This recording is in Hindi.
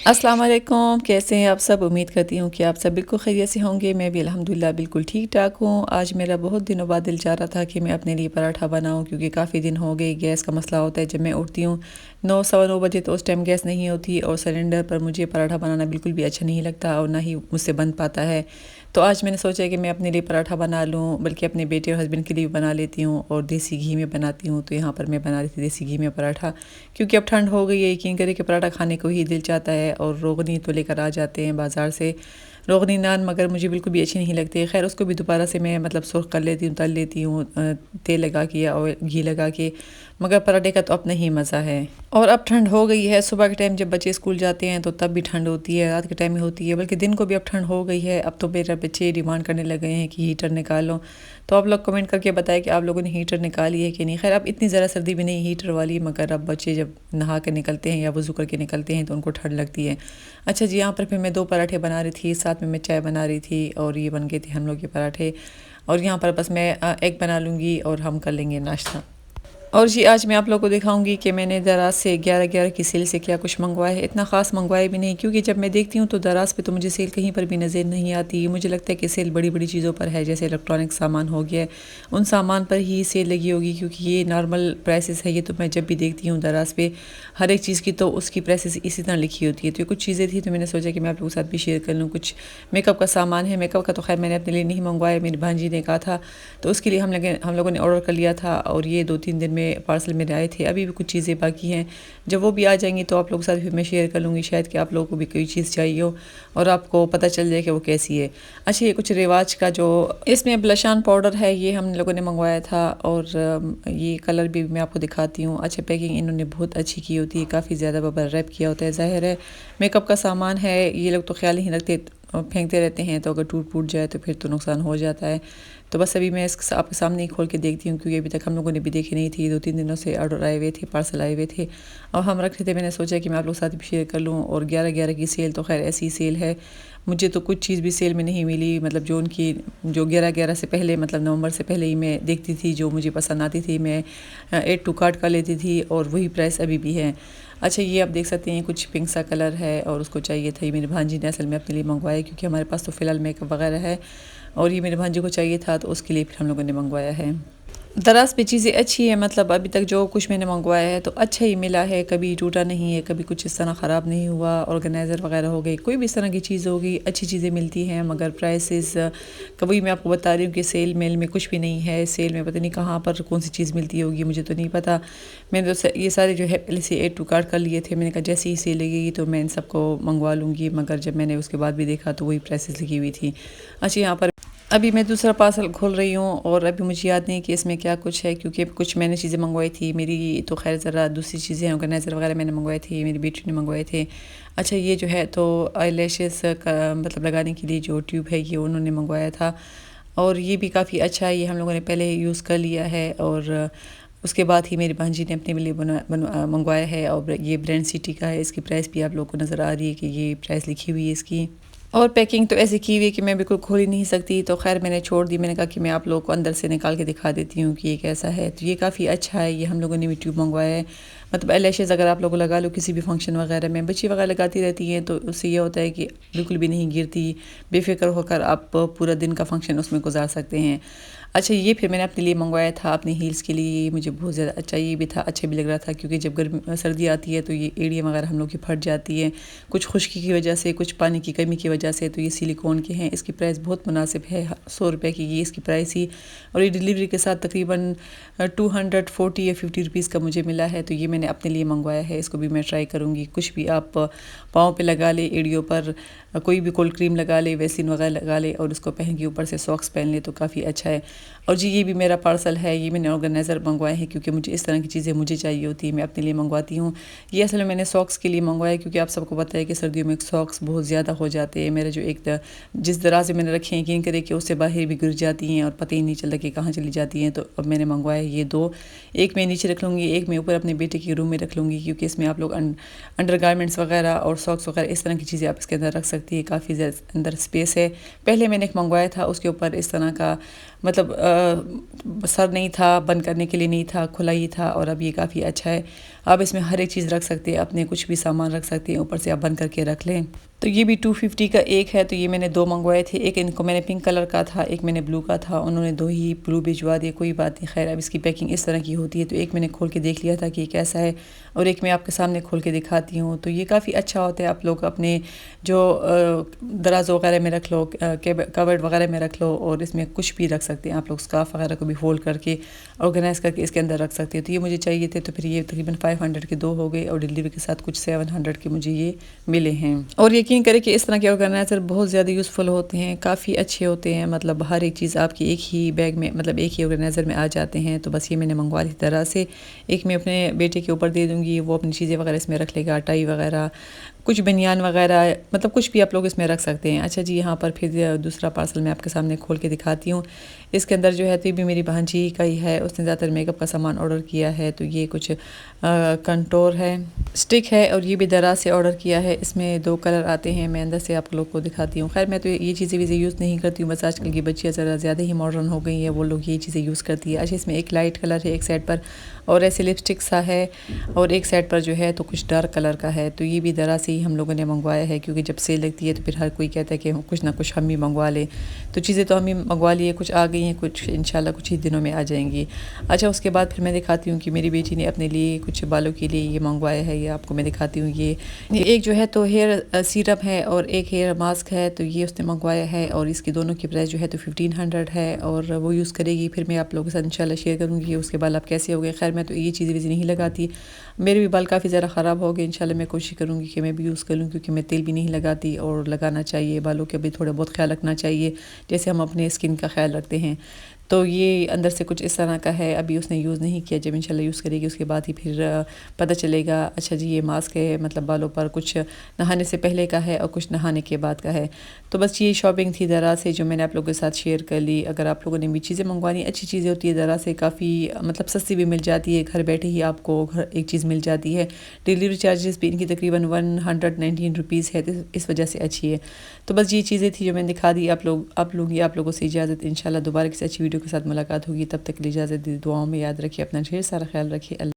अस्सलाम वालेकुम, कैसे हैं आप सब? उम्मीद करती हूँ कि आप सब बिल्कुल खैरियत से होंगे। मैं भी अल्हम्दुलिल्लाह बिल्कुल ठीक-ठाक हूँ। आज मेरा बहुत दिनों बाद दिल चाह रहा था कि मैं अपने लिए पराठा बनाऊँ क्योंकि काफ़ी दिन हो गए। गैस का मसला होता है जब मैं उठती हूँ 9 सवा 9 बजे तो उस टाइम गैस नहीं होती और सिलेंडर पर मुझे पराठा बनाना बिल्कुल भी अच्छा नहीं लगता और ना ही मुझसे बन पाता है। तो आज मैंने सोचा कि मैं अपने लिए पराठा बना लूँ, बल्कि अपने बेटे और हस्बैंड के लिए भी बना लेती हूँ और देसी घी में बनाती हूँ। तो यहाँ पर मैं बना रही थी देसी घी में पराठा, क्योंकि अब ठंड हो गई है, यकीन करें कि पराठा खाने को ही दिल चाहता है। और रोगनी तो लेकर आ जाते हैं बाज़ार से, रोगनी नान, मगर मुझे बिल्कुल भी अच्छी नहीं लगती। खैर उसको भी दोबारा से मैं मतलब सुर्ख कर लेती हूँ, तल लेती हूँ तेल लगा के या ऑयल घी लगा के। मगर पराठे का तो अपना ही मज़ा है। और अब ठंड हो गई है, सुबह के टाइम जब बच्चे स्कूल जाते हैं तो तब भी ठंड होती है, रात के टाइम में होती है, बल्कि दिन को भी अब ठंड हो गई है। अब तो मेरे बच्चे डिमांड करने लगे हैं कि हीटर निकालो। तो आप लोग कमेंट करके बताएं कि आप लोगों ने हीटर निकाली है कि नहीं। खैर अब इतनी ज़्यादा सर्दी भी नहीं हीटर वाली, मगर अब बच्चे जब नहा कर निकलते हैं या वज़ू करके निकलते हैं तो उनको ठंड लगती है। अच्छा जी, यहाँ पर फिर मैं 2 पराठे बना रही थी, साथ में मैं चाय बना रही थी और ये बन गए थे हम लोग के पराठे। और यहाँ पर बस मैं एग बना लूँगी और हम कर लेंगे नाश्ता। और जी आज मैं आप लोगों को दिखाऊंगी कि मैंने दराज से 11-11 की सेल से क्या कुछ मंगवाया है। इतना ख़ास मंगवाया भी नहीं, क्योंकि जब मैं देखती हूँ तो दराज पे तो मुझे सेल कहीं पर भी नज़र नहीं आती। मुझे लगता है कि सेल बड़ी बड़ी चीज़ों पर है, जैसे इलेक्ट्रॉनिक सामान हो गया, उन सामान पर ही सेल लगी होगी, क्योंकि ये नॉर्मल प्राइसेस है। ये तो मैं जब भी देखती हूँ दराज पे हर एक चीज़ की तो उसकी प्राइसेस इसी तरह लिखी होती है। तो ये कुछ चीज़ें थी तो मैंने सोचा कि मैं आप लोगों के साथ भी शेयर कर लूँ। कुछ मेकअप का सामान है, मेकअप का तो खैर मैंने अपने लिए नहीं मंगवाया, मेरी भांजी ने कहा था तो उसके लिए हम लोगों ने ऑर्डर कर लिया था और ये 2-3 दिन में पार्सल मेरे आए थे। अभी भी कुछ चीज़ें बाकी हैं, जब वो भी आ जाएंगी तो आप लोगों के साथ फिर मैं शेयर कर लूँगी। शायद कि आप लोगों को भी कोई चीज़ चाहिए हो और आपको पता चल जाए कि वो कैसी है। अच्छा, ये कुछ रिवाज का जो इसमें ब्लश ऑन पाउडर है, ये हम लोगों ने मंगवाया था और ये कलर भी मैं आपको दिखाती हूँ। अच्छा, पैकिंग इन्होंने बहुत अच्छी की होती है, काफ़ी ज़्यादा बबल रैप किया होता है। ज़ाहिर है मेकअप का सामान है, ये लोग तो ख्याल नहीं रखते, फेंकते रहते हैं, तो अगर टूट फूट जाए तो फिर तो नुकसान हो जाता है। तो बस अभी मैं इसके आपके सामने ही खोल के देखती हूँ, क्योंकि अभी तक हम लोगों ने भी देखी नहीं थी। 2-3 दिनों से ऑर्डर आए हुए थे, पार्सल आए हुए थे और हम रख रहे थे। मैंने सोचा कि मैं आप लोग साथ भी शेयर कर लूँ। और 11-11 की सेल तो खैर ऐसी सेल है, मुझे तो कुछ चीज़ भी सेल में नहीं मिली। मतलब जो उनकी जो 11-11 से पहले, मतलब नवंबर से पहले ही मैं देखती थी, जो मुझे पसंद आती थी मैं एड टू कार्ट कर लेती थी और वही प्राइस अभी भी है। अच्छा, ये आप देख सकते हैं कुछ पिंक सा कलर है और उसको चाहिए था। ये मेरी भांजी ने असल में अपने लिए मंगवाया, क्योंकि हमारे पास तो फ़िलहाल मेकअप वगैरह है और ये मेरे भांजी को चाहिए था तो उसके लिए फिर हम लोगों ने मंगवाया है। दराज़ पे चीज़ें अच्छी है, मतलब अभी तक जो कुछ मैंने मंगवाया है तो अच्छा ही मिला है, कभी टूटा नहीं है, कभी कुछ इस तरह ख़राब नहीं हुआ। ऑर्गेनाइज़र वगैरह हो गई, कोई भी इस तरह की चीज़ होगी, अच्छी चीज़ें मिलती हैं। मगर प्राइसेस कभी मैं आपको बता रही हूँ कि सेल मेल में कुछ भी नहीं है। सेल में पता नहीं कहाँ पर कौन सी चीज़ मिलती होगी, मुझे तो नहीं पता। मैंने तो ये सारे जो है पहले से एड टू कार्ट कर लिए थे। मैंने कहा जैसे ही सेल लगेगी तो मैं इन सबको मंगवा लूँगी, मगर जब मैंने उसके बाद भी देखा तो वही प्राइसेस लिखी हुई थी। अच्छा, यहाँ पर अभी मैं दूसरा पार्सल खोल रही हूँ और अभी मुझे याद नहीं कि इसमें क्या कुछ है, क्योंकि कुछ मैंने चीज़ें मंगवाई थी। मेरी तो खैर ज़रा दूसरी चीज़ें हैं, ऑर्गेनाइज़र वगैरह मैंने मंगवाए थे, मेरी बेटी ने मंगवाए थे। अच्छा, ये जो है तो आई लैशेस का मतलब लगाने के लिए जो ट्यूब है ये उन्होंने मंगवाया था और ये भी काफ़ी अच्छा है। ये हम लोगों ने पहले यूज़ कर लिया है और उसके बाद ही मेरी भांजी ने अपने लिए मंगवाया है। और ये ब्रांड सिटी का है, इसकी प्राइस भी आप लोगों को नज़र आ रही है कि ये प्राइस लिखी हुई है इसकी। और पैकिंग तो ऐसी की हुई है कि मैं बिल्कुल खोल ही नहीं सकती, तो खैर मैंने छोड़ दी। मैंने कहा कि मैं आप लोगों को अंदर से निकाल के दिखा देती हूँ कि ये कैसा है। तो ये काफ़ी अच्छा है, ये हम लोगों ने भी ट्यूब मंगवाया है। मतलब एलैशेज़ अगर आप लोग लगा लो किसी भी फंक्शन वगैरह में, बच्ची वगैरह लगाती रहती हैं तो उससे ये होता है कि बिल्कुल भी नहीं गिरती, बेफिक्र होकर आप पूरा दिन का फंक्शन उसमें गुजार सकते हैं। अच्छा, ये फिर मैंने अपने लिए मंगवाया था, अपनी हील्स के लिए। मुझे बहुत ज़्यादा अच्छा ये भी था, अच्छा भी लग रहा था, क्योंकि जब गर्मी सर्दी आती है तो ये एड़ियाँ वगैरह हम लोग की फट जाती है, कुछ खुश्की की वजह से, कुछ पानी की कमी की वजह से। तो ये सिलिकॉन के हैं, इसकी प्राइस बहुत मुनासिब है, 100 रुपये की ये इसकी प्राइस ही। और ये डिलीवरी के साथ तकरीबन 240 या 50 रुपीज़ का मुझे मिला है। तो ये मैंने अपने लिए मंगवाया है, इसको भी मैं ट्राई करूँगी। कुछ भी आप पाँव पे लगा ले, एड़ियों पर कोई भी कोल्ड क्रीम लगा ले, वैसलीन वगैरह लगा ले और उसको पहन के ऊपर से सॉक्स पहन ले तो काफ़ी अच्छा है। और जी, ये भी मेरा पार्सल है, ये मैंने ऑर्गेनाइज़र मंगवाए हैं, क्योंकि मुझे इस तरह की चीज़ें मुझे चाहिए होती है, मैं अपने लिए मंगवाती हूँ। ये असल में मैंने सॉक्स के लिए मंगवाया, क्योंकि आप सबको पता है कि सर्दियों में सॉक्स बहुत ज़्यादा हो जाते हैं। मेरे जो जिस तरह से मैंने रखे हैं, यकीन करें कि उससे बाहर भी गिर जाती हैं और पता ही नहीं चलता कि कहाँ चली जाती हैं। तो अब मैंने मंगवाया ये 2, एक मैं नीचे रख लूँगी, एक मैं ऊपर अपने बेटे के रूम में रख लूँगी, क्योंकि इसमें आप लोग अंडर गारमेंट्स वगैरह और सॉक्स वगैरह इस तरह की चीज़ें आप इसके अंदर रख सकते सकती है, काफ़ी अंदर स्पेस है। पहले मैंने एक मंगवाया था, उसके ऊपर इस तरह का मतलब सर नहीं था, बंद करने के लिए नहीं था, खुला ही था। और अब ये काफ़ी अच्छा है, आप इसमें हर एक चीज़ रख सकते हैं, अपने कुछ भी सामान रख सकते हैं, ऊपर से आप बंद करके रख लें। तो ये भी 250 का एक है। तो ये मैंने 2 मंगवाए थे, एक इनको मैंने पिंक कलर का था, एक मैंने ब्लू का था। उन्होंने 2 ही ब्लू भिजवा दिए, कोई बात नहीं, खैर अब इसकी पैकिंग इस तरह की होती है। तो एक मैंने खोल के देख लिया था कि ये कैसा है, और एक मैं आपके सामने खोल के दिखाती हूँ। तो ये काफ़ी अच्छा होता है, आप लोग अपने जो दराज वगैरह में रख लो, कबर्ड वगैरह में रख लो, और इसमें कुछ भी रख सकते हैं आप लोग, स्कार्फ वगैरह को भी फोल्ड करके ऑर्गेनाइज करके इसके अंदर रख सकते हो। तो ये मुझे चाहिए थे, तो फिर ये तकरीबन 500 के 2 हो गए, और डिलीवरी के साथ कुछ 700 के मुझे ये मिले हैं। और यकीन करें कि इस तरह के ऑर्गेनाइज़र बहुत ज़्यादा यूज़फुल होते हैं, काफ़ी अच्छे होते हैं। मतलब हर एक चीज़ आपकी एक ही बैग में, मतलब एक ही ऑर्गेनाइज़र में आ जाते हैं। तो बस ये मैंने मंगवा ली तरह से। एक मैं अपने बेटे के ऊपर दे दूँगी, वो अपनी चीज़ें वगैरह इसमें रख लेगा, टाई वगैरह, कुछ बनियान वगैरह, मतलब कुछ भी आप लोग इसमें रख सकते हैं। अच्छा जी, यहाँ पर फिर दूसरा पार्सल मैं आपके सामने खोल के दिखाती हूँ। इसके अंदर जो है, तो ये भी मेरी भांजी का ही है, उसने ज़्यादातर मेकअप का सामान ऑर्डर किया है। तो ये कुछ कंटोर है, स्टिक है, और ये भी दराज से ऑर्डर किया है। इसमें 2 कलर आते हैं, मैं अंदर से आप लोग को दिखाती हूँ। खैर मैं तो ये चीज़ें भी यूज़ नहीं करती हूँ, बस आजकल की बच्चियाँ ज़रा ज़्यादा ही मॉडर्न हो गई हैं, वो लोग ये चीज़ें यूज़ करती है। अच्छा, इसमें एक लाइट कलर है एक साइड पर, और ऐसे लिपस्टिक सा है, और एक साइड पर जो है तो कुछ डार्क कलर का है। तो ये भी दराज से ही हम लोगों ने मंगवाया है, क्योंकि जब सेल लगती है तो फिर हर कोई कहता है कि कुछ ना कुछ हम भी मंगवा लें। तो चीज़ें तो हम ही मंगवा लिए, कुछ आ गई हैं, कुछ इंशाल्लाह कुछ ही दिनों में आ जाएंगी। अच्छा, उसके बाद फिर मैं दिखाती हूँ कि मेरी बेटी ने अपने लिए कुछ बालों के लिए ये मंगवाया है। ये आपको मैं दिखाती हूँ। ये एक जो है तो हेयर सीरम है, और एक हेयर मास्क है। तो ये उसने मंगवाया है, और इसकी दोनों की प्राइस जो है तो 1500 है, और वो यूज़ करेगी। फिर मैं आप लोगों के साथ इंशाल्लाह शेयर करूँगी उसके बाल आप कैसे हो गए। खैर मैं तो ये चीज़ें भी नहीं लगाती, मेरे भी बाल काफ़ी ज़्यादा ख़राब हो गए। इंशाल्लाह मैं कोशिश करूँगी कि मैं भी यूज़ करूँ, क्योंकि मैं तेल भी नहीं लगाती, और लगाना चाहिए, बालों का भी थोड़ा बहुत ख्याल रखना चाहिए, जैसे हम अपने स्किन का ख्याल रखते हैं। तो ये अंदर से कुछ इस तरह का है, अभी उसने यूज़ नहीं किया, जब इंशाल्लाह यूज़ करेगी उसके बाद ही फिर पता चलेगा। अच्छा जी, ये मास्क है, मतलब बालों पर, कुछ नहाने से पहले का है और कुछ नहाने के बाद का है। तो बस ये शॉपिंग थी दरा से, जो मैंने आप लोगों के साथ शेयर कर ली। अगर आप लोगों ने भी चीज़ें मंगवानी, अच्छी चीज़ें होती है दरा से, काफ़ी मतलब सस्ती भी मिल जाती है, घर बैठे ही आपको घर एक चीज़ मिल जाती है। डिलीवरी चार्जेस भी इनकी तकरीबन 119 रुपीज़ है, तो इस वजह से अच्छी है। तो बस ये चीज़ें थी जो मैंने दिखा दी आप लोगों से इजाज़त। इंशाल्लाह दोबारा किसी अच्छी वीडियो के साथ मुलाकात होगी, तब तक के लिए इजाज़त दी। दुआओं में याद रखिए, अपना ढेर सारा ख्याल रखिए।